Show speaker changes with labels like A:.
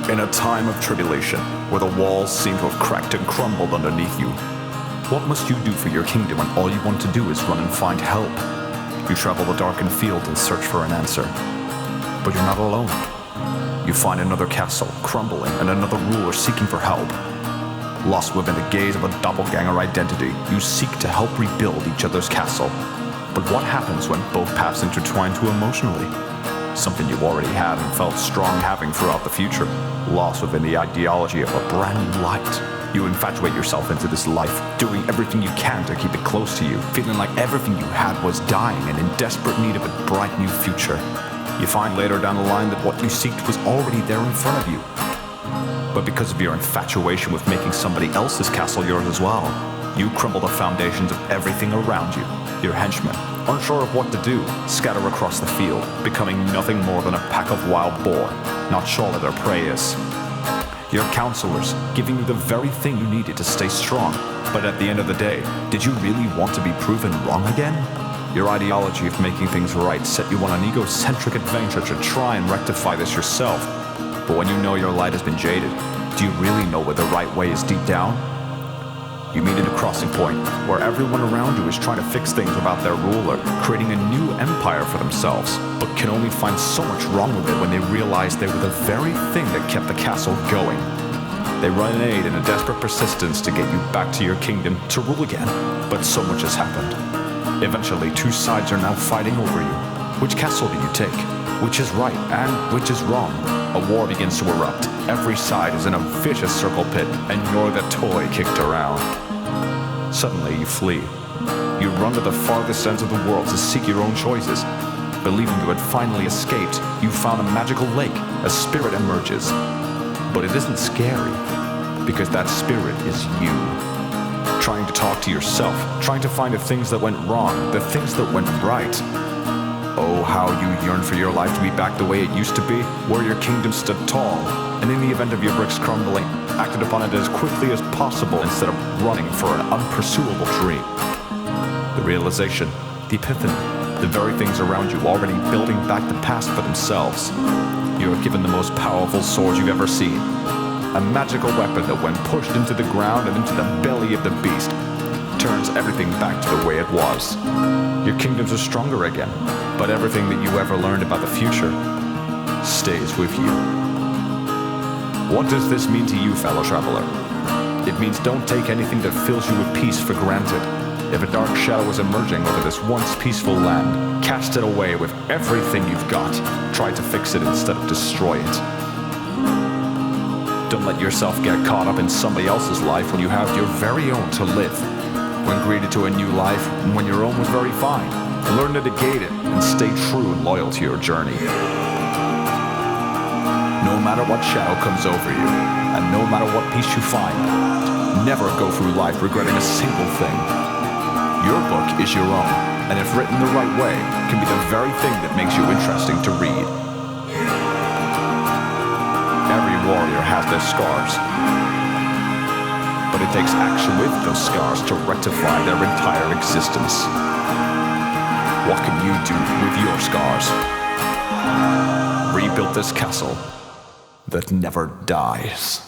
A: In a time of tribulation, where the walls seem to have cracked and crumbled underneath you, what must you do for your kingdom when all you want to do is run and find help? You travel the darkened field and search for an answer. But you're not alone. You find another castle crumbling and another ruler seeking for help. Lost within the gaze of a doppelganger identity, you seek to help rebuild each other's castle. But what happens when both paths intertwine too emotionally? Something you already had and felt strong having throughout the future, lost within the ideology of a brand new light. You infatuate yourself into this life, doing everything you can to keep it close to you, feeling like everything you had was dying and in desperate need of a bright new future. You find later down the line that what you seeked was already there in front of you. But because of your infatuation with making somebody else's castle yours as well, you crumble the foundations of everything around you. Your henchmen, unsure of what to do, scatter across the field, becoming nothing more than a pack of wild boar, not sure where their prey is. Your counselors, giving you the very thing you needed to stay strong, but at the end of the day, did you really want to be proven wrong again? Your ideology of making things right set you on an egocentric adventure to try and rectify this yourself. But when you know your light has been jaded, do you really know where the right way is deep down? You meet at a crossing point where everyone around you is trying to fix things without their ruler, creating a new empire for themselves, but can only find so much wrong with it when they realize they were the very thing that kept the castle going. They run in aid in a desperate persistence to get you back to your kingdom to rule again, but so much has happened. Eventually, two sides are now fighting over you. Which castle do you take? Which is right and which is wrong? A war begins to erupt. Every side is in a vicious circle pit, and you're the toy kicked around. Suddenly, you flee. You run to the farthest ends of the world to seek your own choices. Believing you had finally escaped, you found a magical lake. A spirit emerges. But it isn't scary, because that spirit is you. Trying to talk to yourself, trying to find the things that went wrong, the things that went right. Oh, how you yearn for your life to be back the way it used to be, where your kingdom stood tall, and in the event of your bricks crumbling, acted upon it as quickly as possible instead of running for an unpursuable dream. The realization, the epiphany, the very things around you already building back the past for themselves. You are given the most powerful sword you've ever seen. A magical weapon that when pushed into the ground and into the belly of the beast, turns everything back to the way it was. Your kingdoms are stronger again, but everything that you ever learned about the future stays with you. What does this mean to you, fellow traveler? It means don't take anything that fills you with peace for granted. If a dark shadow is emerging over this once peaceful land, cast it away with everything you've got. Try to fix it instead of destroy it. Don't let yourself get caught up in somebody else's life when you have your very own to live. When greeted to a new life, when your own was very fine, learn to negate it and stay true and loyal to your journey. No matter what shadow comes over you, and no matter what peace you find, never go through life regretting a single thing. Your book is your own, and if written the right way, can be the very thing that makes you interesting to read. Every warrior has their scars, but it takes action with those scars to rectify their entire existence. What can you do with your scars? Rebuild this castle that never dies.